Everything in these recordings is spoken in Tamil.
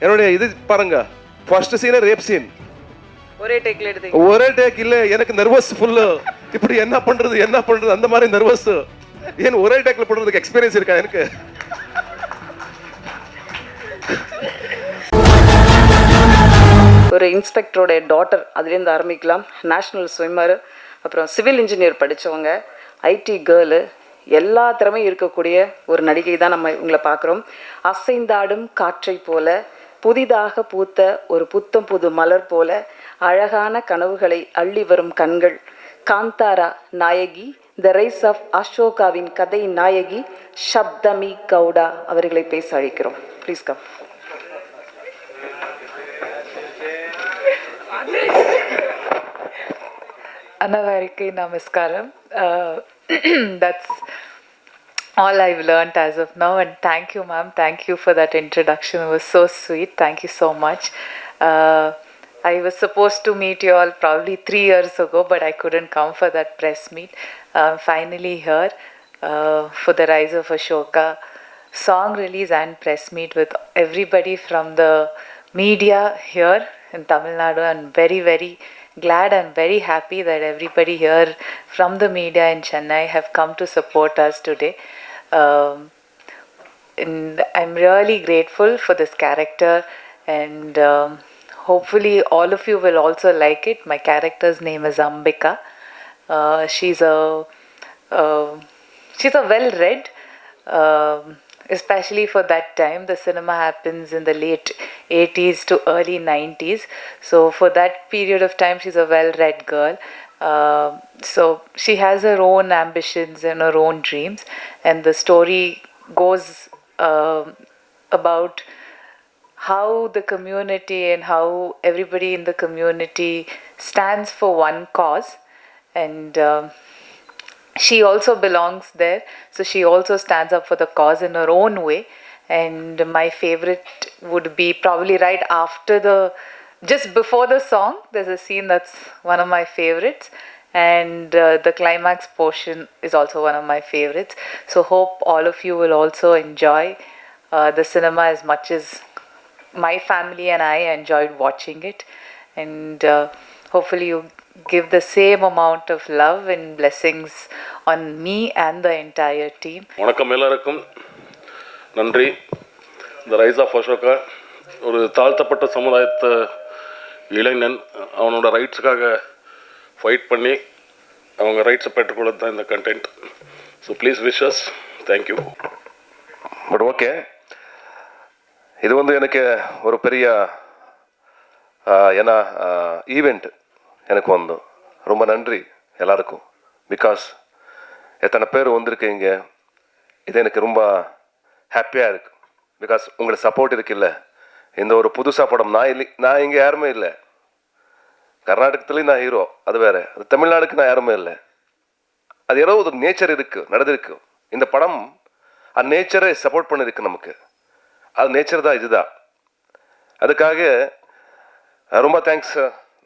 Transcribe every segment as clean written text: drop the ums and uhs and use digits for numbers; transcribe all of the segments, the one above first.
என்னுடைய இது பாருங்க, ஃபர்ஸ்ட் சீனே ரேப் சீன். ஒரே டேக்ல எடுத்தீங்க? ஒரே டேக் இல்ல, எனக்கு நர்வஸ் ஃபுல்லு. இப்படி என்ன பண்றது அந்த மாதிரி நர்வஸ். ஏன் ஒரே டேக்ல பண்றதுக்கு எக்ஸ்பீரியன்ஸ் இருக்கா எனக்கு? ஒரு இன்ஸ்பெக்டரோட டாட்டர், அதுலேருந்து ஆரம்பிக்கலாம். நேஷ்னல் ஸ்விம்மர், அப்புறம் சிவில் இன்ஜினியர் படித்தவங்க, ஐடி கேர்ளு, எல்லா திறமையும் இருக்கக்கூடிய ஒரு நடிகை தான் நம்ம இவங்களை பார்க்குறோம். அசைந்தாடும் காற்றை போல, புதிதாக பூத்த ஒரு புத்தம் புது மலர் போல, அழகான கனவுகளை அள்ளி வரும் கண்கள், காந்தாரா நாயகி, த ரைஸ் ஆஃப் அசோகாவின் கதை நாயகி சப்தமி கவுடா அவர்களை பேச அழைக்கிறோம். Please come. Anavarike Namaskaram. That's all I've learnt as of now, and thank you, ma'am. Thank you for that introduction. It was so sweet. Thank you so much. I was supposed to meet you all probably 3 years ago, but I couldn't come for that press meet. Finally here for the Rise of Ashoka song release and press meet with everybody from the media here in Tamil Nadu. I'm very, very glad and very happy that everybody here from the media in Chennai have come to support us today. And I'm really grateful for this character, and hopefully all of you will also like it. My character's name is Ambika. She's a well-read, especially for that time. The cinema happens in the late 80s to early 90s. So for that period of time, she's a well-read girl. So she has her own ambitions and her own dreams. And the story goes about how the community and how everybody in the community stands for one cause. And she also belongs there, so she also stands up for the cause in her own way. And my favorite would be probably right after just before the song, there's a scene that's one of my favorites, and the climax portion is also one of my favorites. So hope all of you will also enjoy the cinema as much as my family and I enjoyed watching it, and hopefully you give the same amount of love and blessings on me and the entire team. வணக்கம் எல்லாருக்கும், நன்றி. இந்த ரைஸ் ஆஃப் அசோகா ஒரு தாழ்த்தப்பட்ட சமுதாயத்தை இளைஞன் அவனோட ரைட்ஸுக்காக ஃபைட் பண்ணி அவங்க ரைட்ஸை பெற்றுக்கொள்ளது தான் இந்த content. So please wishes. Thank you. But okay, இது எனக்கு ஒரு பெரிய ஏன்னா ஈவெண்ட் எனக்கு ரொம்ப நன்றி எல்லாருக்கும். பிகாஸ் எத்தனை பேர் வந்திருக்கீங்க, இது எனக்கு ரொம்ப ஹாப்பியாக இருக்குது. பிகாஸ் உங்களோட சப்போர்ட் இருக்குல்ல. இந்த ஒரு புதுசாக படம் நான் இங்கே யாருமே இல்லை. கர்நாடகத்துலேயும் நான் ஹீரோ, அது வேறு. அது தமிழ்நாடுக்கு நான் யாருமே இல்லை. அது ஏதோ ஒரு நேச்சர் இருக்குது, நடந்திருக்கு. இந்த படம் அந்த நேச்சரை சப்போர்ட் பண்ணியிருக்கு நமக்கு. அது நேச்சர் தான், இதுதான். அதுக்காக ரொம்ப தேங்க்ஸ்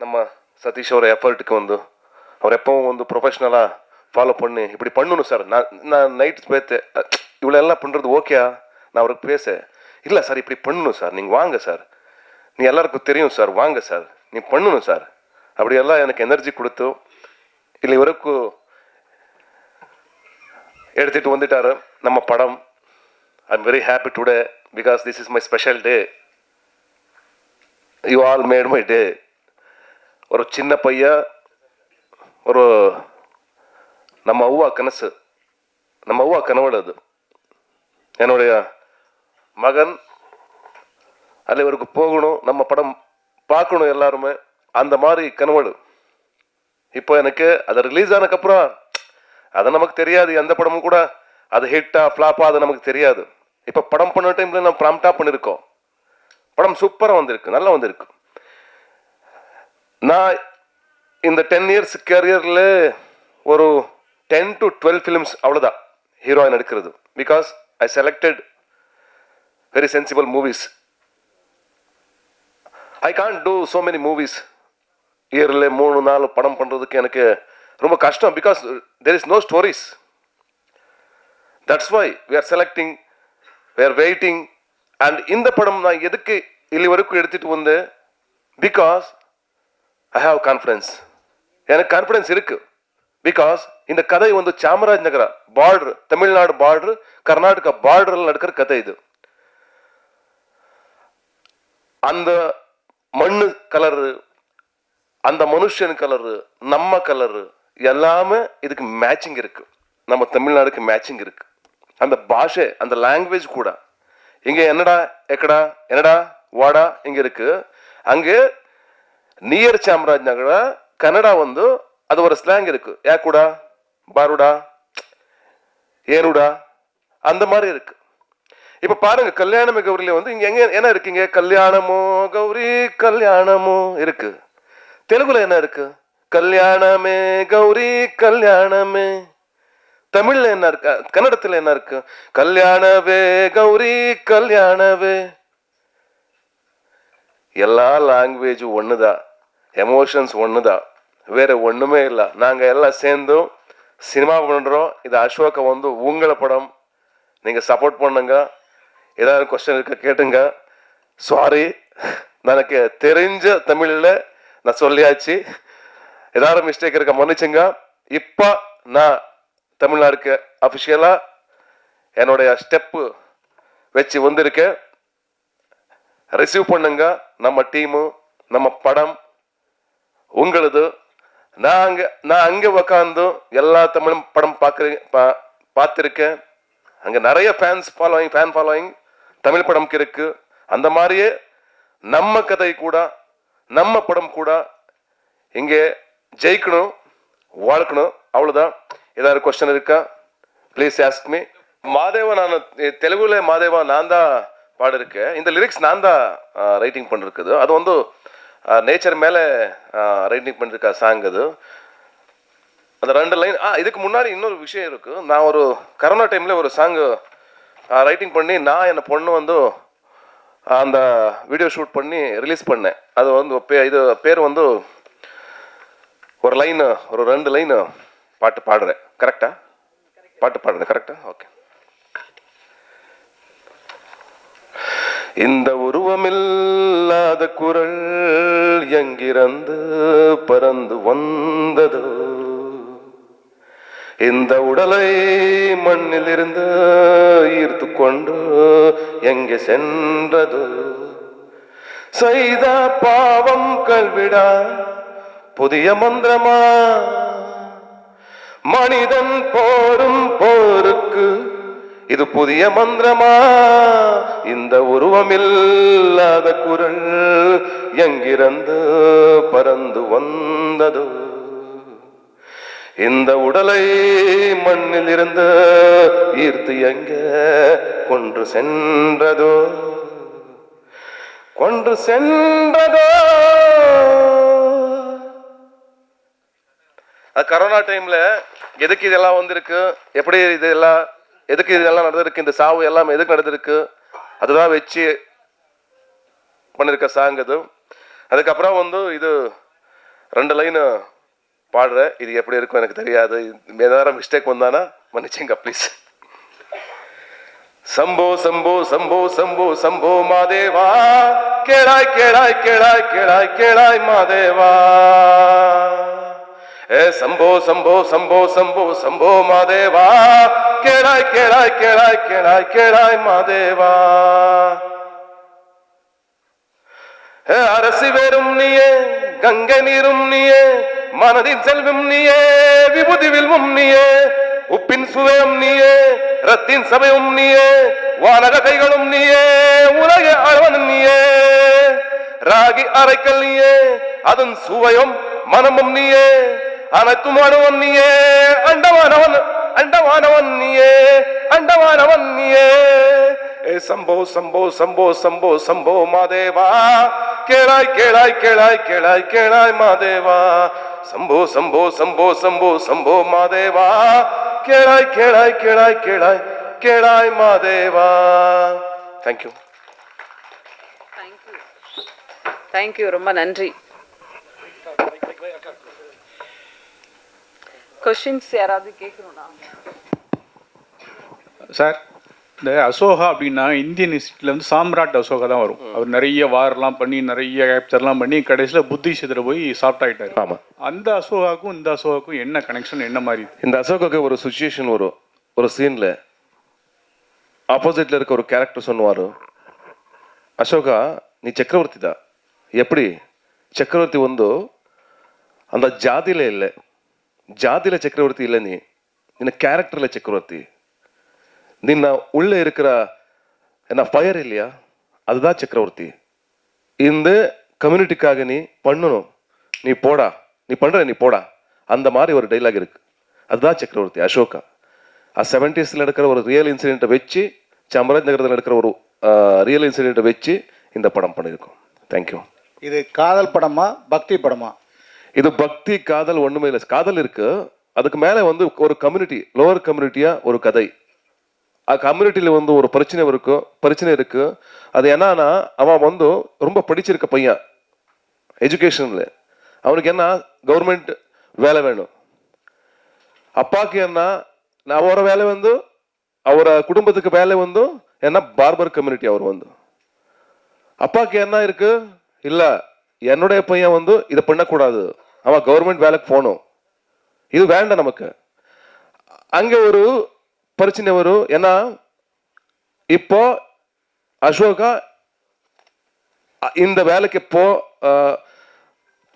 நம்ம சதீஷ் ஒரு எஃபர்ட்டுக்கு அவர் எப்பவும் ப்ரொஃபஷ்னலாக ஃபாலோ பண்ணி இப்படி பண்ணணும் சார். நான் நைட்டு பேத்து இவ்வளோ எல்லாம் பண்ணுறது ஓகேயா, நான் அவருக்கு இல்லை சார் இப்படி பண்ணணும் சார், நீங்கள் வாங்க சார், நீ எல்லாருக்கும் தெரியும் சார், வாங்க சார், நீ பண்ணணும் சார், அப்படியெல்லாம் எனக்கு எனர்ஜி கொடுத்து இல்லை இவருக்கு எடுத்துகிட்டு வந்துட்டார் நம்ம படம். I am very happy today because this is my special day. You all made my day. ஒரு சின்ன பையன், ஒரு நம்ம அவ்வா கனசு, நம்ம அவ்வா கனவுல அது என்னுடைய மகன். அதில் இவருக்கு போகணும், நம்ம படம் பார்க்கணும் எல்லாருமே, அந்த மாதிரி கனவுடு. இப்போ எனக்கு அது ரிலீஸ் ஆனதுக்கப்புறம் அது நமக்கு தெரியாது, எந்த படமும் கூட அது ஹிட்டா ஃப்ளாப்பா அது நமக்கு தெரியாது. இப்போ படம் பண்ண டைமில் நம்ம ப்ராம்ப்டாக பண்ணியிருக்கோம். படம் சூப்பராக வந்திருக்கு, நல்லா வந்திருக்கு. நான் இந்த 10 இயர்ஸ் கேரியரில் ஒரு 10 to 12 ஃபிலிம்ஸ் அவ்வளோதான் ஹீரோயின் எடுக்கிறது. Because I selected very sensible movies. I can't do so many movies. இயரில் 3-4 படம் பண்ணுறதுக்கு எனக்கு ரொம்ப கஷ்டம். Because there is no stories. That's why we are selecting, we are waiting. And இந்த படம் நான் எதுக்கு ಇಲ್ಲಿವರೆಗೂ ಎಡ್ತಿಟ್ಟು ಬಂದೆ பிகாஸ் ஐ ஹாவ் கான்ஃபிடன்ஸ். எனக்கு கான்ஃபிடன்ஸ் இருக்கு. பிகாஸ் இந்த கதை வந்து சாமராஜ் நகர பார்டர், தமிழ்நாடு பார்டர், கர்நாடகா பார்டரில் நடக்கிற கதை இது. அந்த மண்ணு கலரு, அந்த மனுஷன் கலரு, நம்ம கலரு எல்லாமே இதுக்கு மேட்சிங் இருக்கு. நம்ம தமிழ்நாடுக்கு மேட்சிங் இருக்கு. அந்த பாஷை, அந்த லாங்குவேஜ் கூட. இங்கே என்னடா எக்கடா என்னடா வாடா இங்க இருக்கு. அங்கே நியர் சாமராஜ் நகர கன்னடா வந்து அது ஒரு ஸ்லாங் இருக்கு. ஏக்குடா, பாருடா, ஏனுடா, அந்த மாதிரி இருக்கு. இப்ப பாருங்க, கல்யாணமே கௌரியில வந்து இங்க எங்க என்ன இருக்குங்க? கல்யாணமோ கௌரி கல்யாணமோ இருக்கு. தெலுங்குல என்ன இருக்கு? கல்யாணமே கௌரி கல்யாணமே. தமிழ்ல என்ன இருக்கு? கன்னடத்துல என்ன இருக்கு? கல்யாணவே கௌரி கல்யாணவே. எல்லா லாங்குவேஜ் ஒண்ணுதான், எமோஷன்ஸ் ஒண்ணுதான், வேற ஒண்ணுமே இல்லை. நாங்க எல்லாம் சேர்ந்தும் சினிமா பண்றோம். இது அசோக வந்து உங்களை படம், நீங்க சப்போர்ட் பண்ணுங்க. ஏதாவது கொஸ்டின் இருக்க கேட்டுங்க. சாரி, எனக்கு தெரிஞ்ச தமிழ்ல நான் சொல்லியாச்சு. ஏதாவது மிஸ்டேக் இருக்க மன்னிச்சுங்க. இப்ப நான் தமிழ்நாடுக்கு அபிஷியலா என்னுடைய ஸ்டெப்பு வச்சு வந்திருக்கேன். ரிசீவ் பண்ணுங்க. நம்ம டீமு, நம்ம படம் உங்களது. நான் அங்க உக்காந்து எல்லா தமிழும் படம் பார்த்துருக்கேன். அங்க நிறைய ஃபேன் ஃபாலோயிங் தமிழ் படம்க்கு இருக்கு. அந்த மாதிரியே நம்ம கதை கூட, நம்ம படம் கூட இங்கே ஜெயிக்கணும், வாழ்க்கணும். அவ்வளவுதான். ஏதாவது கொஸ்டின் இருக்கா? Please ask me. மாதேவா, நான் தெலுங்குல மாதேவா நான் தான் பாடிருக்கேன். இந்த லிரிக்ஸ் நான் தான் ரைட்டிங் பண்ணிருக்குது. அது வந்து நேச்சர் மேலே ரைட்டிங் பண்ணிருக்க சாங் அது. அந்த 2 லைன். இதுக்கு முன்னாடி இன்னொரு விஷயம் இருக்கு. நான் ஒரு கரோனா டைம்ல ஒரு சாங் ரைட்டிங் பண்ணி நான் என் பொண்ணு வந்து அந்த வீடியோ ஷூட் பண்ணி ரிலீஸ் பண்ணேன். அது வந்து இது பேர் வந்து ஒரு லைன், ஒரு 2 லைன் பாட்டு பாடுறேன். கரெக்டா? பாட்டு பாடுறேன் கரெக்டா? ஓகே. இந்த உருவமில்லாத குரல் எங்கிருந்து பறந்து வந்ததோ, இந்த உடலை மண்ணிலிருந்து ஈர்த்து கொண்டு எங்கே சென்றதோ, செய்த பாவம் கல்விடா புதிய மந்திரமா, மனிதன் போரும் போருக்கு இது புதிய மந்திரமா, இந்த உருவமில்லாத குரல் எங்கிருந்து பறந்து வந்ததோ, இந்த உடலை மண்ணில் இருந்து ஈர்த்து எங்க கொன்று சென்றதோ, கொன்று சென்றதோ. கரோனா டைம்ல எதுக்கு இதெல்லாம் வந்திருக்கு, எப்படி இதெல்லாம், எதுக்கு இதெல்லாம் நடந்திருக்கு, இந்த சாவு எல்லாம் எதுக்கு நடந்திருக்கு, அதுதான் வச்சு பண்ணிருக்க சாங் அது. அதுக்கப்புறம் வந்து இது 2 லைன் பாடுற. இது எப்படி இருக்கும் எனக்கு தெரியாது. ஏதாவது மிஸ்டேக் வந்தானா மன்னிச்சுங்க ப்ளீஸ். சம்போ சம்போ சம்போ சம்போ சம்போ மாதேவா, கேளாய் கேளாய் கேளாய் கேளாய் கேளாய் மாதேவா, ஏ சம்போ சம்போ சம்போ சம்போ சம்போ மாதேவா, கேளாய் கேளாய் கேளாய் கேளாய் கேளாய் மாதேவா. அரசி வேறும் நீயே, கங்கை நீரும் நீயே, மனதின் செல்வம் நீயே, விபூதி வில்வம் நீயே, உப்பின் சுவையும் நீயே, ரத்தின் சபையும் நீயே, வானக கைகளும் நீயே, உலக அளவன் நீயே, ராகி அரைக்கல் நீயே, அதன் சுவையும் மனமும் நீயே, அனைத்தும் அணுவன் நீயே, அண்டவானவன் அண்டவானவன் நீயே, அண்டவானவன் நீயே. ஏ சம்போ சம்போ சம்போ சம்போ சம்போ மாதேவா, கேளாய் கேளாய் கேளாய் கேளாய் கேளாய் மாதேவா, சம்போ சம்போ சம்போ சம்போ சம்போ மாதேவா, கேளாய் கேளாய் கேளாய் கேளாய் கேளாய் மாதேவா. தேங்க்யூ. தேங்க்யூ, ரொம்ப நன்றி. கொஸ்டின்ஸ் யாராவது கேட்கணும்னா சார் இந்த அசோகா அப்படின்னா இந்தியன் ஹிஸ்ட்ரியில் வந்து சாம்ராட் அசோகா தான் வரும். அவர் நிறைய வார்லாம் பண்ணி நிறைய கேப்சர்லாம் பண்ணி கடைசியில் புத்திசத்தில் போய் சாஃப்ட் ஆகிட்டார். ஆமாம். அந்த அசோகாவுக்கும் இந்த அசோகாவுக்கும் என்ன கனெக்ஷன், என்ன மாதிரி? இந்த அசோகாவுக்கு ஒரு சுச்சுவேஷன் வரும். ஒரு சீனில் ஆப்போசிட்டில் இருக்க ஒரு கேரக்டர் சொன்னுவார், அசோகா நீ ಚಕ್ರವರ್ತಿ தான். எப்படி ಚಕ್ರವರ್ತಿ ಒಂದು அந்த ஜாதியில இல்லை, ஜாதியில ಚಕ್ರವರ್ತಿ இல்லை, நீ ನಿನ್ನ ಕ್ಯಾರೆಕ್ಟರ್ல ಚಕ್ರವರ್ತಿ. ನಿನ್ನ உள்ளே இருக்கிற என்ன ஃபயர் இல்லையா, அதுதான் சக்கரவர்த்தி. இந்த கம்யூனிட்டிக்காக நீ பண்ணணும், நீ போடா, நீ பண்ற நீ போடா, அந்த மாதிரி ஒரு டைலாக் இருக்கு. அதுதான் சக்கரவர்த்தி அசோகா. 70s நடக்கிற ஒரு ரியல் இன்சிடென்ட்டை வச்சு, சாமராஜ் நகரத்தில் நடக்கிற ஒரு ரியல் இன்சிடென்ட்டை வச்சு இந்த படம் பண்ணியிருக்கோம். தேங்க்யூ. இது காதல் படமா பக்தி படமா? இது பக்தி காதல் ஒண்ணுமே இல்லை. காதல் இருக்கு, அதுக்கு மேலே வந்து ஒரு கம்யூனிட்டி, லோவர் கம்யூனிட்டியா ஒரு கதை. கம்யூனிட்டியில் வந்து ஒரு பிரச்சனை இருக்கு. அது என்னன்னா, அவன் வந்து ரொம்ப படிச்சிருக்க பையன், எஜுகேஷன்ல அவனுக்கு என்ன கவர்மெண்ட் வேலை வேணும். அப்பாவுக்கு என்ன அவர வேலை வந்து, அவர குடும்பத்துக்கு வேலை வந்து என்ன பார்பர் கம்யூனிட்டி. அவர் வந்து அப்பாவுக்கு என்ன இருக்கு, இல்ல என்னுடைய பையன் வந்து இதை பண்ணக்கூடாது, அவன் கவர்மெண்ட் வேலைக்கு போகணும், இது வேண்டாம் நமக்கு. அங்க ஒரு பிரச்சனை வரும். ஏன்னா இப்போ அசோகா இந்த வேலைக்கு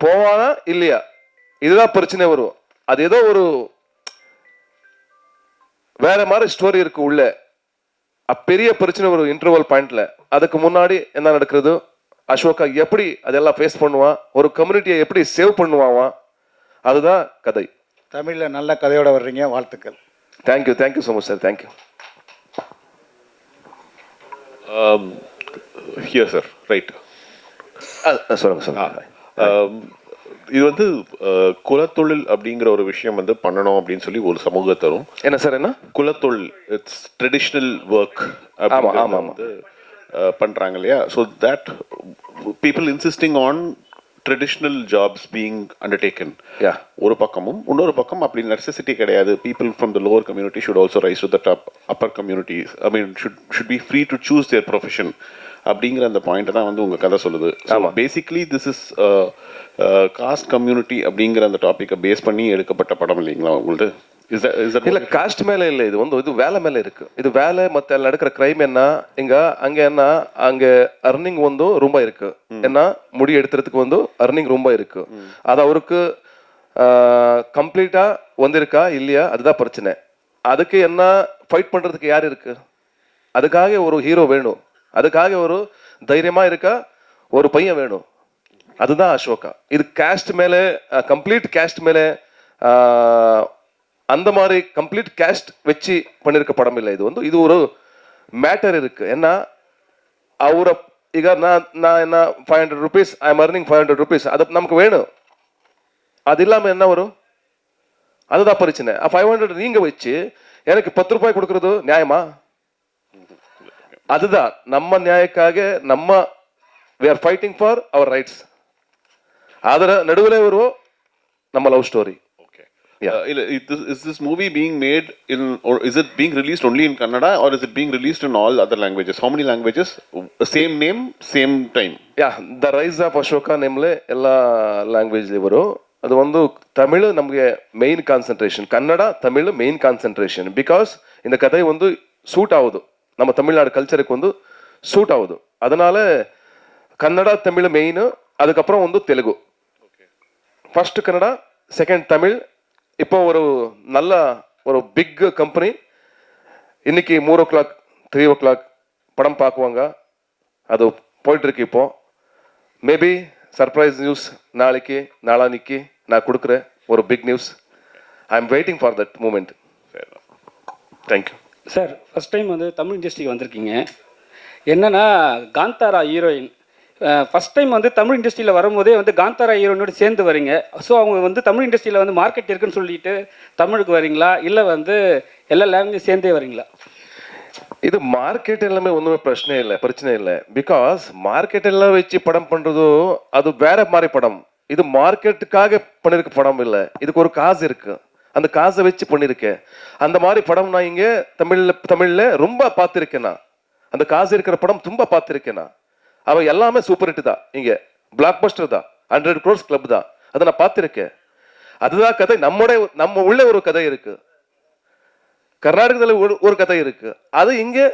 போவானா இல்லையா, இதுதான் பிரச்சனை வரும். அது ஏதோ ஒரு வேற மாதிரி ஸ்டோரி இருக்கு உள்ள. பெரிய பிரச்சனை வரும் இன்டர்வல் பாயிண்ட்ல. அதுக்கு முன்னாடி என்ன நடக்கிறது, அசோகா எப்படி அதெல்லாம் ஃபேஸ் பண்ணுவான், ஒரு கம்யூனிட்டியை எப்படி சேவ் பண்ணுவான், அதுதான் கதை. தமிழ்ல நல்ல கதையோட வர்றீங்க, வாழ்த்துக்கள். Thank you so much sir. Thank you. Here sir, right. சொல்லுங்க. இது வந்து குலத்தொழில் அப்படிங்கிற ஒரு விஷயம் வந்து பண்ணணும் அப்படின்னு சொல்லி ஒரு சமூகத்தரும். என்ன சார், என்ன குலத்தொழில், இட்ஸ் ட்ரெடிஷ்னல் ஒர்க் வந்து பண்றாங்க இல்லையா? So that people insisting on traditional jobs being undertaken ஒரு பக்கமும், இன்னொரு பக்கம் அப்படி நெசசிட்டி கிடையாது. People from the lower community should also rise to the top upper communities. I mean should be free to choose their profession அப்படிங்கிற அந்த பாயிண்ட்டை தான் வந்து உங்கள் கதை சொல்லுது. Basically this is caste community அப்படிங்கிற அந்த டாப்பிக்கை பேஸ் பண்ணி எடுக்கப்பட்ட படம் இல்லைங்களா உங்கள்ட்ட? இல்ல, காஸ்ட் மேல இல்ல, இது வந்து இது வேலை மேல இருக்கு. இது வேலை மத்த நடக்கிற கிரைம் என்ன, அங்க என்ன, அங்க அர்னிங் வந்து ரொம்ப இருக்கு. என்ன முடி எடுத்துறதுக்கு வந்து அர்னிங் ரொம்ப இருக்கு. அது அவருக்கு கம்ப்ளீட்டா வந்திருக்கா இல்லையா, அதுதான் பிரச்சனை. அதுக்கு என்ன ஃபைட் பண்றதுக்கு யார் இருக்கு, அதுக்காக ஒரு ஹீரோ வேணும், அதுக்காக ஒரு தைரியமா இருக்க ஒரு பையன் வேணும், அதுதான் அசோகா. இது கேஸ்ட் மேல, கம்ப்ளீட் கேஸ்ட் மேல அந்த மாதிரி கம்ப்ளீட் கேஸ்ட் வச்சு பண்ணிருக்க படம் இல்லை. இது வந்து இது ஒரு மேட்டர் இருக்கு. ஏன்னா அவரை ಈಗ நான் என்ன 500 rupees I am earning 500 rupees, அது நமக்கு வேணும். அது இல்லாமல் என்ன வரும், அதுதான் பிரச்சனை. 500 நீங்க வச்சு எனக்கு 10 ரூபாய் கொடுக்கறது நியாயமா? அதுதான் நம்ம நியாயக்காக நம்ம we are fighting for our rights. ಅದರ ನಡುವೆ வருவோம் நம்ம love story. Is this movie being made in, or is it being released only in Kannada, or is it being released in all other languages? How many languages? Same name, same time? The Rise of Ashoka ನೇಮ್ಲೆ ಎಲ್ಲ ಲ್ಯಾಂಗ್ವೇಜ್ ಇವರು. ಅದು ಒಂದು ತಮಿಳು ನಮಗೆ main concentration, Kannada Tamil main concentration. Because இந்த கதை வந்து சூட் ஆகுது, நம்ம தமிழ்நாடு கல்ச்சருக்கு வந்து சூட் ஆகுது. அதனால கன்னடா தமிழ் மெயின், அதுக்கப்புறம் வந்து தெலுங்கு. First Kannada, second Tamil. இப்போ ஒரு நல்ல ஒரு பிக் கம்பெனி இன்னைக்கு 3 o'clock 3 o'clock படம் பார்க்குவாங்க. அது போயிட்டு இருக்கு. இப்போ மேபி சர்ப்ரைஸ் நியூஸ் நாளைக்கு நாளானிக்கு நான் கொடுக்குறேன், ஒரு big news. I am waiting for that moment. Thank you sir. First time வந்து தமிழ் இண்டஸ்ட்ரிக்கு வந்திருக்கீங்க. என்னன்னா காந்தாரா ஹீரோயின் ஃபஸ்ட் டைம் வந்து தமிழ் இண்டஸ்ட்ரியில் வரும்போதே வந்து காந்தாரா ஹீரோயினோட சேர்ந்து வரீங்க. ஸோ அவங்க வந்து தமிழ் இண்டஸ்ட்ரியில் வந்து மார்க்கெட் இருக்குன்னு சொல்லிட்டு தமிழுக்கு வரீங்களா, இல்லை வந்து எல்லா லாங்குவேஜ் சேர்ந்தே வரீங்களா? இது மார்க்கெட் எல்லாமே ஒன்றுமே பிரச்சனை இல்லை. பிகாஸ் மார்க்கெட் எல்லாம் வச்சு படம் பண்ணுறதோ அது வேற மாதிரி படம். இது மார்க்கெட்டுக்காக பண்ணிருக்க படம் இல்லை, இதுக்கு ஒரு காசு இருக்கு. அந்த காசை வச்சு பண்ணியிருக்கேன். அந்த மாதிரி படம் நான் இங்கே தமிழில் ரொம்ப பார்த்துருக்கேன். நான் அந்த காசு இருக்கிற படம் ரொம்ப பார்த்துருக்கேன். நான் அவன் எல்லாமே சூப்பர் ஹிட் தான், இங்கே பிளாக் பஸ்டர் தான், 100 crores கிளப் தான். அதை நான் பார்த்துருக்கேன். அதுதான் கதை. நம்ம உள்ள ஒரு கதை இருக்கு, கர்நாடகத்தில் ஒரு கதை இருக்கு. அது இங்கே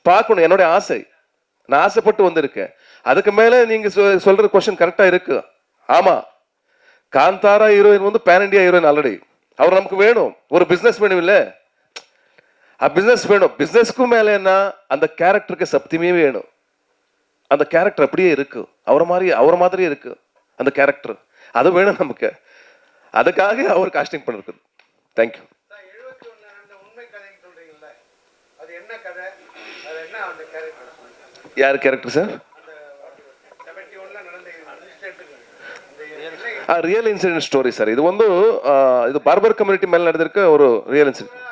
பார்க்கணும், என்னுடைய ஆசை. நான் ஆசைப்பட்டு வந்திருக்கேன். அதுக்கு மேலே நீங்க சொல்ற கொஸ்டின் கரெக்டா இருக்கு. ஆமா, காந்தாரா ஹீரோயின் வந்து பேன் இண்டியா ஹீரோயின் ஆல்ரெடி. அவர் நமக்கு வேணும், ஒரு பிசினஸ் வேணும் இல்ல, பிசினஸ் வேணும். பிசினஸ்க்கும் மேல என்ன, அந்த கேரக்டருக்கு சப்திமே வேணும். அந்த கேரக்டர் அப்படியே இருக்கு, அவர் மாதிரி இருக்கு அந்த கேரக்டர். அது வேணும் நமக்கு. அதுக்காக அவர் காஸ்டிங் பண்ணிருக்கு. தேங்க்யூ. யார் character sir? Real incident story sir. இது வந்து இது பார்பர் கம்யூனிட்டி மேல நடந்திருக்க ஒரு ரியல் இன்சிடென்ட்.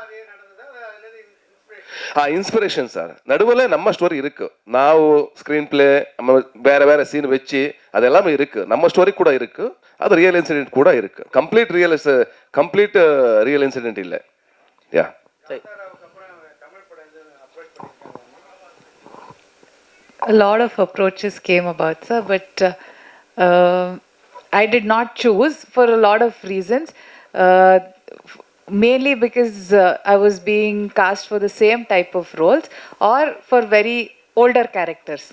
Inspiration sir. நடுவில் நம்ம ஸ்டோரி இருக்கு. நான் ஸ்க்ரீன் பிளே வேற சீன் வச்சு அது எல்லாமே இருக்கு. நம்ம ஸ்டோரி கூட இருக்கு, அது ரியல் இன்சிடென்ட் கூட இருக்கு. கம்ப்ளீட் ரியல் இன்சிடென்ட் இல்லை. யா, A lot of approaches came about, sir, but I did not choose for a lot of reasons. Mainly because I was being cast for the same type of roles or for very older characters.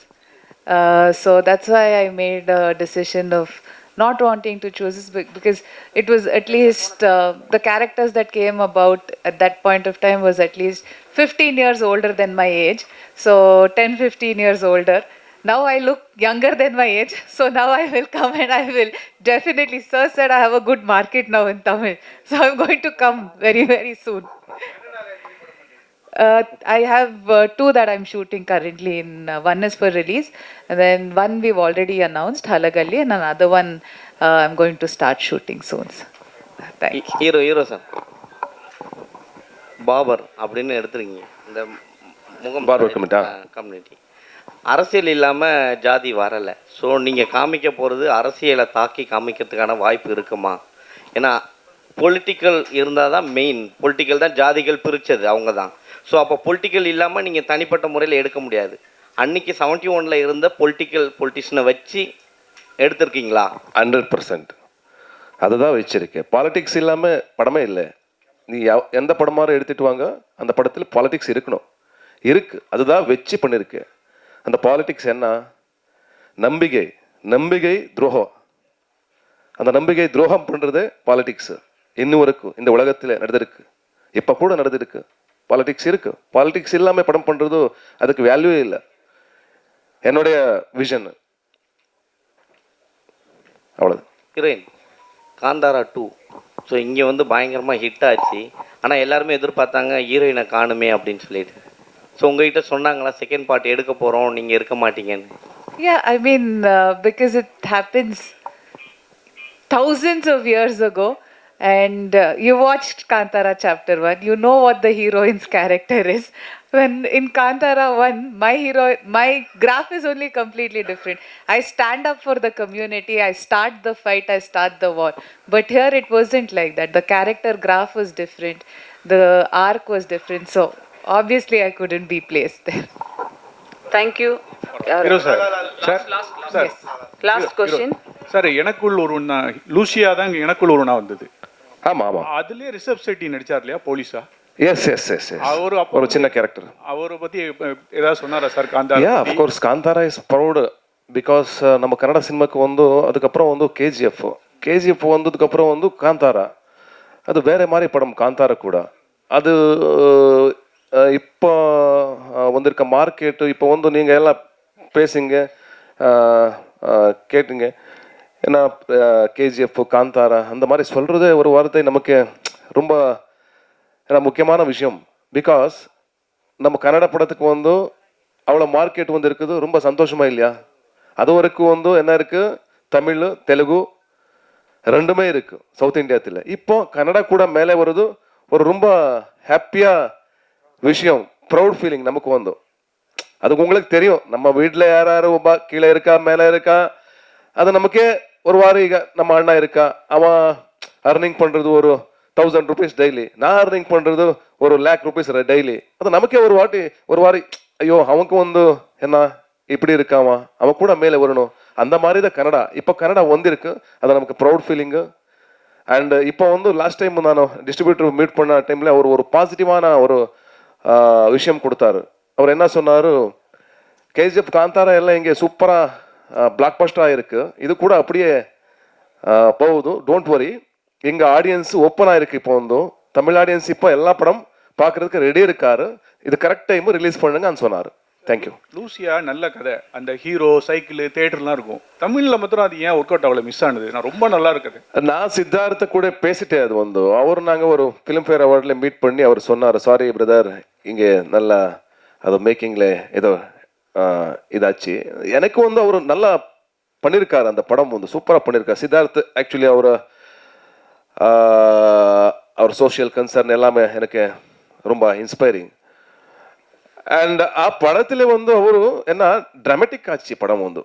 So that's why I made a decision of not wanting to choose this because it was at least the characters that came about at that point of time was at least 15 years older than my age. So 10-15 years older. Now I look younger than my age, so now I will come and I will definitely, sir said I have a good market now in Tamil, so I'm going to come very, very soon. I have 2 that I'm shooting currently. One is for release, and then one we've already announced, Halagalli, and another one I'm going to start shooting soon. Thank you. Hero sir பாபர் அப்படின்னு எடுத்துருக்கீங்க. இந்த முகம் பார்பர் கம்யூனிட்டி அரசியல் இல்லாமல் ஜாதி வரலை. ஸோ நீங்கள் காமிக்க போகிறது அரசியலை தாக்கி காமிக்கிறதுக்கான வாய்ப்பு இருக்குமா? ஏன்னா பொலிட்டிக்கல் இருந்தால் தான் மெயின். பொலிட்டிக்கல் தான் ஜாதிகள் பிரித்தது, அவங்க தான். ஸோ அப்போ பொலிட்டிக்கல் இல்லாமல் நீங்கள் தனிப்பட்ட முறையில் எடுக்க முடியாது. அன்னைக்கு 71 இருந்த பொலிட்டிஷனை வச்சு எடுத்திருக்கீங்களா? 100% அதுதான் வச்சிருக்கேன். பாலிடிக்ஸ் இல்லாமல் படமே இல்லை. நீ எந்த படமாக எடுத்துட்டு வாங்க, அந்த படத்தில் பாலிடிக்ஸ் இருக்கணும், இருக்கு. அதுதான் வச்சு பண்ணியிருக்கேன். அந்த பாலிடிக்ஸ் என்ன, நம்பிக்கை துரோகம். அந்த நம்பிக்கை துரோகம் பண்ணுறது பாலிடிக்ஸ். இன்னும் வரைக்கும் இந்த உலகத்தில் நடந்திருக்கு, இப்போ கூட நடந்திருக்கு. பாலிடிக்ஸ் இருக்கு. பாலிடிக்ஸ் இல்லாமல் படம் பண்ணுறது அதுக்கு வேல்யூவே இல்லை. என்னுடைய விஷன் அவ்வளோது. ஹீரோயின் காந்தாரா 2 ஸோ இங்கே வந்து பயங்கரமாக ஹிட் ஆச்சு. ஆனால் எல்லாருமே எதிர்பார்த்தாங்க ஹீரோயினை காணுமே அப்படின்னு சொல்லிட்டு. ஸோ உங்ககிட்ட சொன்னாங்களா செகண்ட் பார்ட் எடுக்க போகிறோம், நீங்கள் இருக்க மாட்டீங்கன்னு? Yeah, I mean, because it happens thousands of years ago, and you watched Kantara chapter 1, you know what the heroine's character is. When in Kantara 1, my graph is only completely different. I stand up for the community, I start the fight, I start the war. But here it wasn't like that. The character graph was different, the arc was different. So obviously I couldn't be placed there. Thank you. Hero sir. Sir last question sir, எனக்குள் ஒருவனா லூசியா தான் எனக்குள் ஒருவனா வந்தது. ஆமாம். அதுலேயே ரிஷப் செட்டி நடிச்சார் இல்லையா போலீஸா? எஸ். அவர் ஒரு சின்ன கேரக்டர். அவரை பற்றி ஏதாவது சொன்னாரா sir? Kantara. Yeah, of course Kantara is proud because நம்ம கன்னட சினிமாக்கு வந்து அதுக்கப்புறம் வந்து கேஜிஎஃப் வந்ததுக்கப்புறம் வந்து காந்தாரா, அது வேற மாதிரி படம். காந்தாரா கூட அது இப்போ வந்திருக்க மார்க்கெட்டு. இப்போ வந்து நீங்கள் எல்லாம் பேசுங்க, கேட்டுங்க. ஏன்னா கேஜிஎஃப் காந்தாரா அந்த மாதிரி சொல்கிறது ஒரு வார்த்தை நமக்கு ரொம்ப முக்கியமான விஷயம். பிகாஸ் நம்ம கன்னட படத்துக்கு வந்து அவ்வளோ மார்க்கெட் வந்து இருக்குது, ரொம்ப சந்தோஷமா இல்லையா? அது வரைக்கும் வந்து என்ன இருக்குது, தமிழ் தெலுங்கு ரெண்டுமே இருக்குது சவுத் இந்தியாத்தில். இப்போ கன்னடா கூட மேலே வருது, ஒரு ரொம்ப ஹாப்பியாக விஷயம், ப்ரௌட் ஃபீலிங் நமக்கு வந்து. அதுக்கு உங்களுக்கு தெரியும், நம்ம வீட்டில் யார் கீழே இருக்கா மேலே இருக்கா, அது நமக்கே ஒரு வாரம் நம்ம அண்ணா இருக்கா, அவன் அர்னிங் பண்ணுறது ஒரு 1000 rupees டெய்லி, நான் earning பண்ணுறது ஒரு lakh rupees டெய்லி. அது நமக்கே ஒரு வாரி ஐயோ அவனுக்கு வந்து என்ன இப்படி இருக்காமா, அவன் கூட மேலே வரணும். அந்த மாதிரி தான் கனடா. இப்போ கனடா வந்திருக்கு, அது நமக்கு ப்ரௌட் ஃபீலிங்கு. அண்ட் இப்போ வந்து லாஸ்ட் டைம் நான் டிஸ்ட்ரிபியூட்டர் மீட் பண்ண டைமில் அவர் ஒரு பாசிட்டிவான ஒரு விஷயம் கொடுத்தாரு. அவர் என்ன சொன்னார், கேஜிஎஃப் காந்தாரா எல்லாம் இங்கே சூப்பராக பிளாக் பஸ்டராக இருக்குது, இது கூட அப்படியே போகுது, டோன்ட் வரி, எங்கள் ஆடியன்ஸ் ஓப்பனாக இருக்குது. இப்போ வந்து தமிழ் ஆடியன்ஸ் இப்போ எல்லா படம் பார்க்குறதுக்கு ரெடி இருக்காரு, இது கரெக்ட் டைம் ரிலீஸ் பண்ணுங்கன்னு சொன்னார். தேங்க்யூ. லூசியா நல்ல கதை, அந்த ஹீரோ சைக்கிள் தேட்டர்லாம் இருக்கும். தமிழில் மாத்திரம் அது ஏன் ஒர்க் அவுட் அவ்வளோ மிஸ் ஆனது? நான் ரொம்ப நல்லா இருக்குது. நான் சித்தார்த்த கூட பேசிட்டேன். அது வந்து அவர் நாங்கள் ஒரு ஃபிலிம்ஃபேர் அவார்டில் மீட் பண்ணி அவர் சொன்னார், சாரி பிரதர் இங்கே நல்லா அது மேக்கிங்கில் ஏதோ இதாச்சு. எனக்கு வந்து அவர் நல்லா பண்ணியிருக்காரு, அந்த படம் வந்து சூப்பராக பண்ணியிருக்காரு சித்தார்த். ஆக்சுவலி அவர் சோஷியல் கன்சர்ன் எல்லாமே எனக்கு ரொம்ப இன்ஸ்பைரிங். அண்ட் ಆ படத்தில் வந்து ಅವರು என்ன ಡ್ರಾಮೆಟಿಕ್ ஆச்சு படம் வந்து.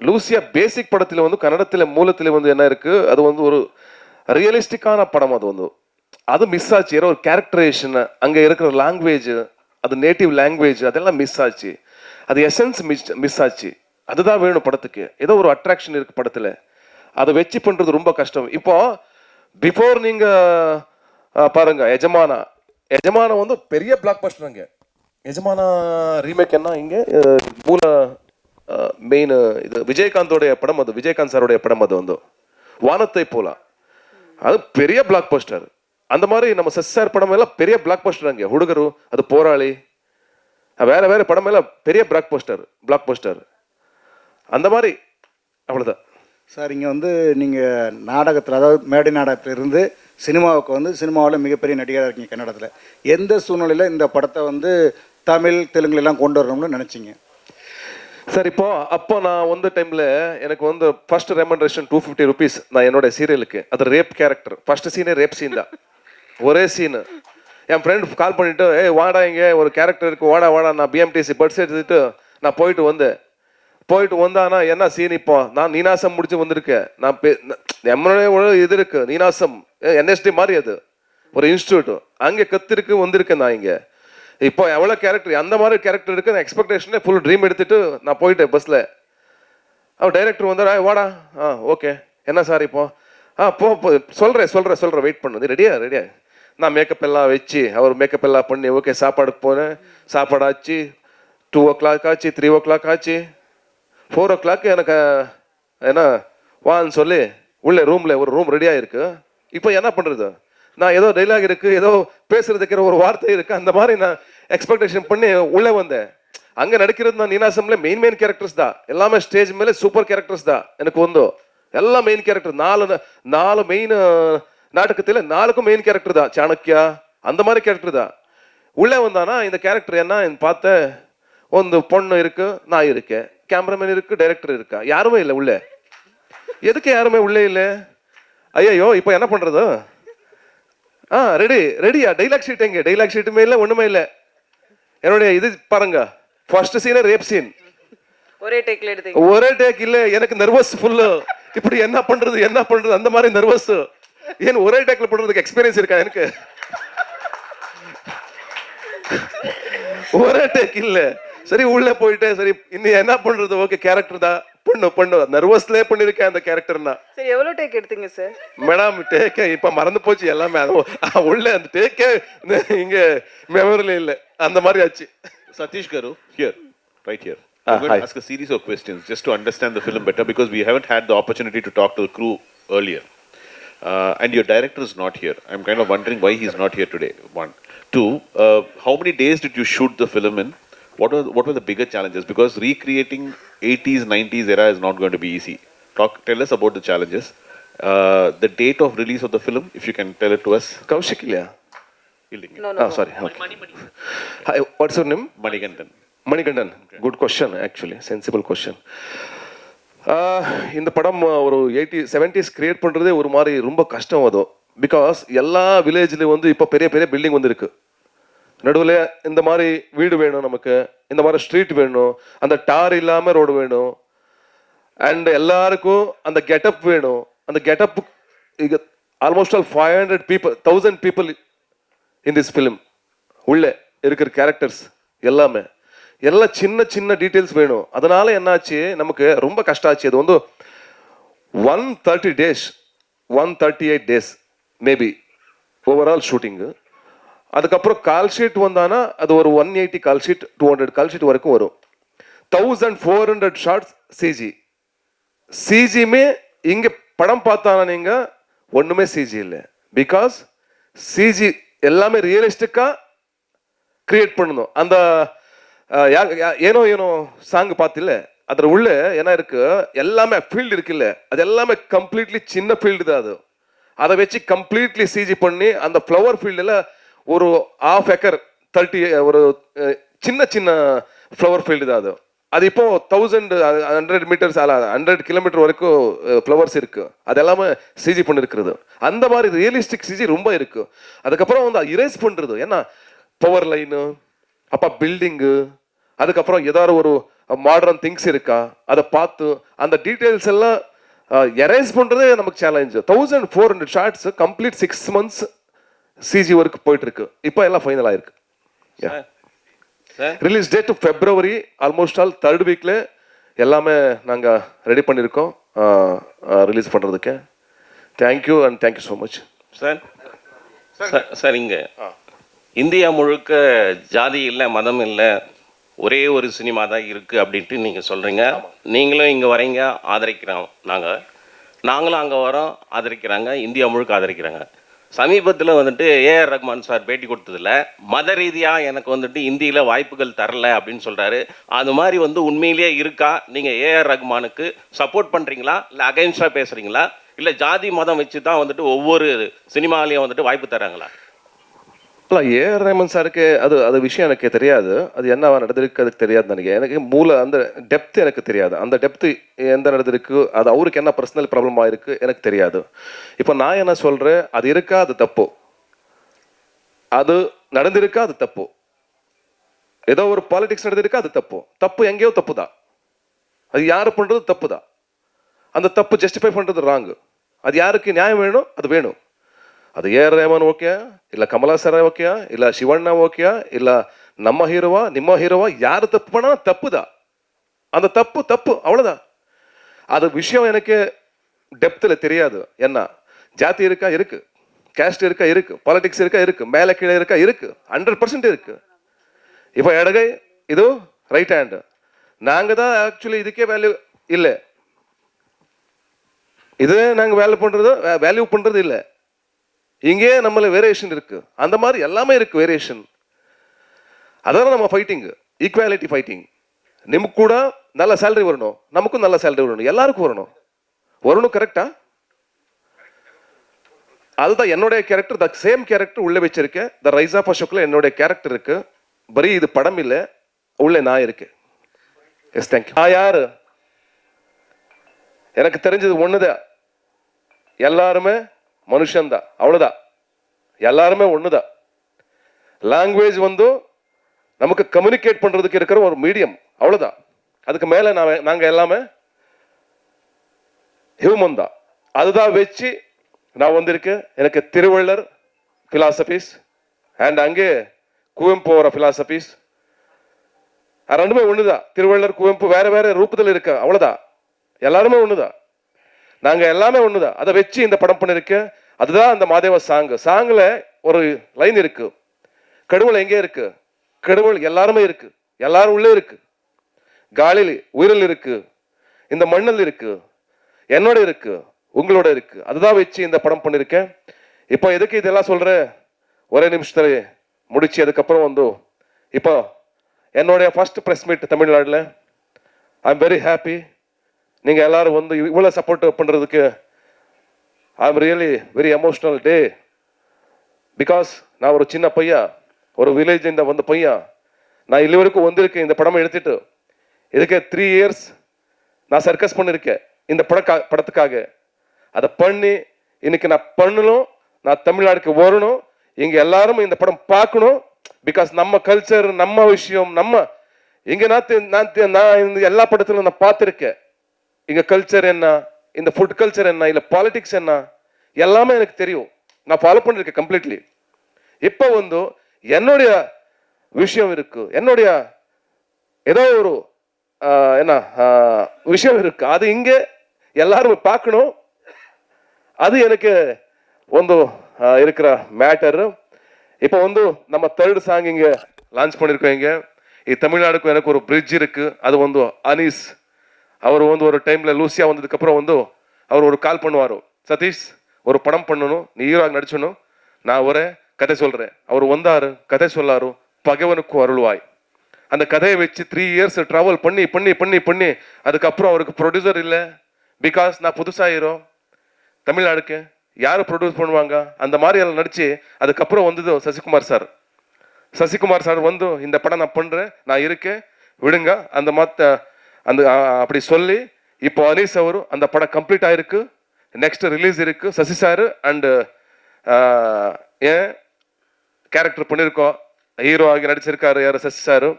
லூசியா பேசிக் படத்தில் வந்து கன்னடத்தில் மூலத்தில் வந்து என்ன இருக்கு, அது வந்து ஒரு ரியலிஸ்டிக்கான படம். அது வந்து அது மிஸ் ஆச்சு. ஏதோ ஒரு கேரக்டரைசேஷன், அங்கே இருக்கிற லாங்குவேஜ், அது நேட்டிவ் லாங்குவேஜ் அதெல்லாம் மிஸ் ஆச்சு. அது எசன்ஸ் மிஸ் ஆச்சு. அதுதான் வேணும் படத்துக்கு. ஏதோ ஒரு அட்ராக்ஷன் இருக்கு படத்தில், அதை வச்சு பண்ணுறது ரொம்ப கஷ்டம். இப்போ பிஃபோர் நீங்கள் பாருங்க எஜமானா வந்து பெரிய பிளாக் பஸ்டருங்க. எஜமானா ரீமேக் என்ன இங்கே மூல மெயின் இது விஜயகாந்தோடைய படம், அது விஜயகாந்த் சாருடைய படம். அது வந்து வானத்தை போல, அது பெரிய பிளாக் பஸ்டர். அந்த மாதிரி நம்ம சஸ்சார் படம் எல்லாம் பெரிய பிளாக் பஸ்டர். அங்கே ಹುಡುಗರು, அது போராளி, வேற படம் எல்லாம் பெரிய பிளாக் பஸ்டர். அந்த மாதிரி அவ்வளோதான் சார். இங்கே வந்து நீங்கள் நாடகத்தில், அதாவது மேடை நாடகத்தில் இருந்து சினிமாவுக்கு வந்து சினிமாவில் மிகப்பெரிய நடிகராக இருக்கீங்க கன்னடத்தில். எந்த சூழ்நிலையில் இந்த படத்தை வந்து தமிழ் தெலுங்குலாம் கொண்டு வரணும்னு நினச்சிங்க சார்? அப்போ நான் வந்த டைமில் எனக்கு வந்து ஃபர்ஸ்ட் ரெமண்டேஷன் 250 rupees நான் என்னோட சீரியலுக்கு. அது ரேப் கேரக்டர், ஃபர்ஸ்ட் சீனே ரேப் சீன் தான், ஒரே சீனு. என் ஃப்ரெண்ட் கால் பண்ணிவிட்டு, வாடா இங்கே ஒரு கேரக்டர் இருக்குது, வாடா நான் பிஎம்டிசி பட்ஸ் எடுத்துட்டு நான் போயிட்டு வந்தானா என்ன சீன். இப்போ நான் நீனாசம் முடிச்சு வந்திருக்கேன். நான் என்னோட இது இருக்கு நீனாசம், என்எஸ்டி மாதிரி, அது ஒரு இன்ஸ்டியூட், அங்கே கத்திருக்கு வந்திருக்கேன் நான் இங்கே. இப்போ எவ்வளோ கேரக்டர், அந்த மாதிரி கேரக்டர் இருக்கு. நான் எக்ஸ்பெக்டேஷனே ஃபுல் ட்ரீம் எடுத்துட்டு நான் போயிட்டேன் பஸ்ஸில். அவர் டைரக்டர் வந்தாரா, வாடா ஓகே என்ன சார் இப்போ சொல்கிறேன் வெயிட் பண்ணுது, ரெடியா நான் மேக்கப் எல்லாம் வச்சு அவர் மேக்கப் எல்லாம் பண்ணி ஓகே சாப்பாடுக்கு போனேன். சாப்பாடு ஆச்சு, 2 o'clock ஆச்சு, 3 o'clock ஆச்சு, 4 o'clock எனக்கு என்ன வான்னு சொல்லி உள்ளே ரூமில் ஒரு ரூம் ரெடியாக இருக்கு. இப்போ என்ன பண்ணுறது, நான் ஏதோ டைலாக் இருக்குது, ஏதோ பேசுறதுக்கு ஒரு வார்த்தை இருக்குது, அந்த மாதிரி நான் எக்ஸ்பெக்டேஷன் பண்ணி உள்ளே வந்தேன். அங்கே நடிக்கிறது நான் நீனாசம்ல மெயின் கேரக்டர்ஸ் தான், எல்லாமே ஸ்டேஜ் மேலே சூப்பர் கேரக்டர்ஸ் தான். எனக்கு வந்து எல்லாம் மெயின் கேரக்டர், 4 மெயின் நாடகத்தில் 4க்கும் மெயின் கேரக்டர் தான். சாணக்கியா அந்த மாதிரி கேரக்டர் தான். உள்ளே வந்தானா இந்த கேரக்டர் என்ன பார்த்தேன், ಒಂದು பொண்ணு இருக்கு, நான் இருக்கேன், கேமராமேன் இருக்கு, டைரக்டர் இருக்கா, யாருமே இல்லை உள்ளே. எதுக்கு யாருமே உள்ளே இல்லை? ஐயோ இப்போ என்ன பண்றது? ரெடியா டைலாக் ஷீட் எங்க? டைலாக் ஷீட்டுமே இல்லை, ஒண்ணுமே இல்லை. என்னுடைய இது பாருங்க, ஃபர்ஸ்ட் சீன் ரேப் சீன், ஒரே டேக் இல்லை. எனக்கு நர்வஸ் ஃபுல்லு. இப்படி என்ன பண்றது அந்த மாதிரி நர்வஸ். ஏன் ஒரே டேக்ல பண்றதுக்கு எக்ஸ்பீரியன்ஸ் இருக்கா எனக்கு? ஒரே டேக் இல்லை. சரி உள்ள போயிட்டேன். சரி இன்னும் என்ன பண்றது? ஓகே கேரக்டர் தான், பண்ணு நர்வஸ்லேயே பண்ணிருக்கேன் அந்த கேரக்டர்னா. சரி எவ்வளோ டேக் எடுத்தீங்க சார்? மேடம் டேக்கே இப்போ மறந்து போச்சு எல்லாமே. உள்ள அந்த டேக்கே இங்க மெமரியில இல்லை, அந்த மாதிரி ஆச்சு. Satish Garu, right here. I'm going to ask a series of questions just to understand the film better, because we haven't had the opportunity to talk to the crew earlier. And your director is not here. I'm kind of wondering why he's not here today. 1. 2, how many days did you shoot the film in? What were the bigger challenges? Because recreating 80s, 90s era is not going to be easy. Tell us about the challenges. The date of release of the film, if you can tell it to us. Kaushik இல்லையா? No. Sorry. Okay. Hi, what's your name? Manikandan. Good question, actually. Sensible question. இந்த படம் ஒரு 70s கிரியேட் பண்ணுறதே ஒரு மாதிரி ரொம்ப கஷ்டம். அதுவும் பிகாஸ் எல்லா வில்லேஜ்லேயும் வந்து இப்போ பெரிய பில்டிங் வந்து இருக்கு. நடுவில் இந்த மாதிரி வீடு வேணும் நமக்கு, இந்த மாதிரி ஸ்ட்ரீட் வேணும், அந்த டார் இல்லாமல் ரோடு வேணும், அண்ட் எல்லாருக்கும் அந்த கெட்டப் வேணும். அந்த getup almost all 500 people 1000 people in this film. உள்ளே இருக்கிற கேரக்டர்ஸ் எல்லாமே எல்லாம் சின்ன சின்ன டீட்டெயில்ஸ் வேணும். அதனால என்னாச்சு, நமக்கு ரொம்ப கஷ்டம் ஆச்சு. அது வந்து 130 days 138 days maybe overall shooting. அதுக்கப்புறம் கால் ஷீட் வந்தானா அது ஒரு 180 கால் ஷீட் 200 கால் ஷீட் வரைக்கும் வரும். 1400 ஷார்ட்ஸ் சிஜிமே இங்கே படம் பார்த்தானா நீங்கள் ஒன்றுமே சிஜி இல்லை. பிகாஸ் சிஜி எல்லாமே ரியலிஸ்டிக்காக கிரியேட் பண்ணணும். அந்த ஏனோ ஏனோ சாங் பார்த்தில்ல, அதில் உள்ள என்ன இருக்கு, எல்லாமே ஃபீல்டு இருக்குல்ல, அது எல்லாமே கம்ப்ளீட்லி சின்ன ஃபீல்டு தான். அது அதை வச்சு கம்ப்ளீட்லி சிஜி பண்ணி அந்த ஃப்ளவர் ஃபீல்டில் ஒரு 1/2 acre 30 ஒரு சின்ன சின்ன ஃப்ளவர் ஃபீல்டு தான் அது. அது இப்போ 1100 meters 100 kilometer வரைக்கும் ஃப்ளவர்ஸ் இருக்கு. அது எல்லாமே சிஜி பண்ணிருக்கிறது. அந்த மாதிரி ரியலிஸ்டிக் சிஜி ரொம்ப இருக்கு. அதுக்கப்புறம் வந்து இரேஸ் பண்றது, ஏன்னா பவர் லைனு, அப்போ பில்டிங்கு, அதுக்கப்புறம் ஏதாவது ஒரு மாடர்ன் திங்ஸ் இருக்கா அதை பார்த்து அந்த டீட்டெயில்ஸ் எல்லாம் எரேஸ் பண்ணுறதே நமக்கு challenge. 1400 shots complete 6 months CG work போயிட்டு இருக்கு. இப்போ எல்லாம் ஃபைனல் ஆயிருக்கு. Release date February, almost all 3rd weekல எல்லாமே நாங்கள் ரெடி பண்ணியிருக்கோம் ரிலீஸ் பண்ணுறதுக்கு. Thank you and thank you so much. Sir இங்கே இந்தியா முழுக்க ஜாதி இல்லை, மதம் இல்லை, ஒரே ஒரு சினிமா தான் இருக்குது அப்படின்ட்டு நீங்கள் சொல்கிறீங்க. நீங்களும் இங்கே வரீங்க, ஆதரிக்கிறோம். நாங்களும் அங்கே வரோம், ஆதரிக்கிறாங்க, இந்தியா முழுக்க ஆதரிக்கிறாங்க. சமீபத்தில் வந்துட்டு ஏஆர் ரஹ்மான் சார் பேட்டி கொடுத்ததில்ல, மத ரீதியாக எனக்கு வந்துட்டு இந்தியில் வாய்ப்புகள் தரல அப்படின்னு சொல்கிறாரு. அது மாதிரி வந்து உண்மையிலேயே இருக்கா? நீங்கள் ஏஆர் ரஹ்மானுக்கு சப்போர்ட் பண்ணுறீங்களா, இல்லை அகைன்ஸ்டாக பேசுகிறீங்களா, இல்லை ஜாதி மதம் வச்சு தான் வந்துட்டு ஒவ்வொரு சினிமாலையும் வந்துட்டு வாய்ப்பு தராங்களா? இல்லை, ஏஆர் ரஹ்மான் சாருக்கு அது விஷயம் எனக்கு தெரியாது. அது என்ன நடந்திருக்கு அதுக்கு தெரியாது. எனக்கு அந்த டெப்த் எனக்கு தெரியாது. அந்த டெப்த்து எந்த நடந்திருக்கு, அது அவருக்கு என்ன பர்சனல் ப்ராப்ளமாக இருக்குது எனக்கு தெரியாது. இப்போ நான் என்ன சொல்கிறேன், அது இருக்கா அது தப்பு, அது நடந்திருக்கா அது தப்பு, ஏதோ ஒரு பாலிடிக்ஸ் நடந்திருக்கா அது தப்பு எங்கேயோ தப்பு தான். அது யார் பண்ணுறது தப்பு தான். அந்த தப்பு ஜஸ்டிஃபை பண்ணுறது ராங்கு. அது யாருக்கு நியாயம் வேணும் அது வேணும். அது ஏஆர் ரஹ்மான் ஓகே, இல்லை கமலா சார் ஓகே, இல்லை சிவண்ணா ஓகே, இல்லை நம்ம ஹீரோவா நிம்ம ஹீரோவா, யார் தப்பு பண்ணா தப்பு தான். அந்த தப்பு அவ்வளோதான். அது விஷயம் எனக்கு டெப்த்தில் தெரியாது. என்ன ஜாதி இருக்கா இருக்கு, கேஸ்ட் இருக்கா இருக்கு, பாலிடிக்ஸ் இருக்கா இருக்கு, மேலே கீழே இருக்கா இருக்கு, 100% இருக்கு. இப்போ இடகை இது ரைட் ஹேண்டு, நாங்கள் தான் ஆக்சுவலி இதுக்கே வேல்யூ இல்லை. இது நாங்கள் வேல்யூ பண்ணுறது இல்லை. இங்கே நம்மள வேரியேஷன் இருக்கு. அந்த மாதிரி எல்லாமே இருக்கு வேரியேஷன். அதான் நம்ம ஃபைட்டிங், ஈக்குவாலிட்டி ஃபைட்டிங். நமக்கு கூட நல்ல சேலரி வரணும், நமக்கும் நல்ல சேலரி வரணும், எல்லாருக்கும் வரணும். கரெக்டா? அதுதான் என்னுடைய கேரக்டர். த சேம் கேரக்டர் உள்ள வச்சிருக்கேன். த ரைஸ் ஆஃப் அசோக்ல என்னுடைய கேரக்டர் இருக்கு. பரி இது படம் இல்லை, உள்ள நான் இருக்கேன். Yes, thank you. யாரு எனக்கு தெரிஞ்சது ஒண்ணுதான், எல்லாருமே மனுஷன்தான், அவ்வளோதான். எல்லாருமே ஒண்ணுதான். லாங்குவேஜ் வந்து நமக்கு கம்யூனிகேட் பண்றதுக்கு இருக்கிற ஒரு மீடியம், அவ்வளோதான். அதுக்கு மேலே நாங்கள் எல்லாமே ஹியூமன் தான். அதுதான் வச்சு நான் வந்திருக்கேன். எனக்கு திருவள்ளுவர் ஃபிலாசபிஸ் அண்ட் அங்கே குவெம்போட ஃபிலாசபிஸ் ரெண்டுமே ஒண்ணுதான். திருவள்ளுவர் குவெம்பு வேற வேற ரூபத்தில் இருக்க, அவ்வளோதான். எல்லாருமே ஒண்ணுதான், நாங்கள் எல்லாமே ஒண்ணுதான். அதை வச்சு இந்த படம் பண்ணிருக்கேன். அதுதான் அந்த மாதேவ சாங்கில் ஒரு லைன் இருக்கு, கடவுள் எங்கே இருக்கு, கடவுள் எல்லாருமே இருக்கு, எல்லாரும் உள்ளே இருக்கு, காலில் உயிரில் இருக்கு, இந்த மண்ணில் இருக்கு, என்னோட இருக்கு, உங்களோட இருக்கு. அதுதான் வச்சு இந்த படம் பண்ணிருக்கேன். இப்போ எதுக்கு இதெல்லாம் சொல்றேன், ஒரே நிமிஷத்துல முடிச்சு அதுக்கப்புறம் வந்து இப்போ என்னுடைய ஃபர்ஸ்ட் ப்ரெஸ் மீட் தமிழ்நாட்டில். I am very happy. நீங்கள் எல்லாரும் வந்து இவ்வளோ சப்போர்ட் பண்ணுறதுக்கு I am really very emotional day. Because நான் ஒரு சின்ன பையன், ஒரு வில்லேஜ் இந்த வந்த பையன். நான் இது வரைக்கும் வந்திருக்கேன் இந்த படம் எடுத்துட்டு. இதுக்கு 3 years நான் சர்க்கஸ் பண்ணியிருக்கேன் இந்த படத்துக்காக. அதை பண்ணி இன்னைக்கு நான் பண்ணணும், நான் தமிழ்நாடுக்கு வரணும், இங்கே எல்லாரும் இந்த படம் பார்க்கணும். பிகாஸ் நம்ம கல்ச்சர், நம்ம விஷயம், நம்ம இங்கே நான் எல்லா படத்திலும் நான் பார்த்துருக்கேன். இங்க கல்ச்சர் என்ன, இந்த ஃபுட் கல்ச்சர் என்ன, இல்லை பாலிடிக்ஸ் என்ன, எல்லாமே எனக்கு தெரியும், நான் ஃபாலோ பண்ணியிருக்கேன் கம்ப்ளீட்லி. இப்போ வந்து என்னுடைய விஷயம் இருக்கு, என்னுடைய ஏதோ ஒரு என்ன விஷயம் இருக்கு, அது இங்கே எல்லாரும் பார்க்கணும். அது எனக்கு ಒಂದು இருக்கிற மேட்டர். இப்போ வந்து நம்ம தேர்ட் சாங் இங்கே லான்ச் பண்ணியிருக்கோம். இங்கே தமிழ்நாடுக்கும் எனக்கு ஒரு பிரிட்ஜ் இருக்கு. அது வந்து அனீஸ் அவர் வந்து ஒரு டைம்ல லூசியா வந்ததுக்கப்புறம் வந்து அவர் ஒரு கால் பண்ணுவார், சதீஷ் ஒரு படம் பண்ணணும், நீ ஹீரோவாக நடிச்சணும், நான் ஒரு கதை சொல்கிறேன். அவர் வந்தார், கதை சொல்லாரு, பகைவனுக்கும் அருள்வாய். அந்த கதையை வச்சு 3 years ட்ராவல் பண்ணி பண்ணி பண்ணி பண்ணி அதுக்கப்புறம் அவருக்கு ப்ரொடியூசர் இல்லை. பிகாஸ் நான் புதுசாக ஹீரோ, தமிழ்நாடுக்கு யார் ப்ரொடியூஸ் பண்ணுவாங்க, அந்த மாதிரி எல்லாம் நடிச்சு அதுக்கப்புறம் வந்தது சசிகுமார் சார். சசிகுமார் சார் வந்து இந்த படம் நான் பண்ணுறேன், நான் இருக்கேன், விடுங்க அந்த அந்த அப்படி சொல்லி இப்போ அனீஸ் அவரு அந்த படம் கம்ப்ளீட் ஆயிருக்கு, நெக்ஸ்ட் ரிலீஸ் இருக்கு. சசி சார் அண்டு ஏன் கேரக்டர் பண்ணியிருக்கோம், ஹீரோ ஆகி நடிச்சிருக்காரு யார், சசி சார்.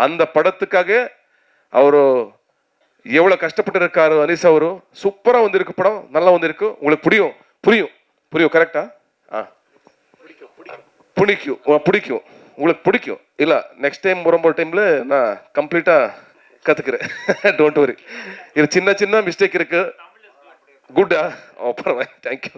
அந்த படத்துக்காக அவரு எவ்வளோ கஷ்டப்பட்டு இருக்காரு அனீஸ் அவரு. சூப்பராக வந்திருக்கு படம், நல்லா வந்திருக்கு, உங்களுக்கு புரியும் புரியும் புரியும் கரெக்டா? பிடிக்கும் உங்களுக்கு பிடிக்கும். இல்லை நெக்ஸ்ட் டைம் வரும்போது டைமில் நான் கம்ப்ளீட்டாக கற்றுக்கிறேன். Don't worry. இது சின்ன சின்ன மிஸ்டேக் இருக்கு. குட்டா? ஓ பரவாயில்ல, தேங்க்யூ.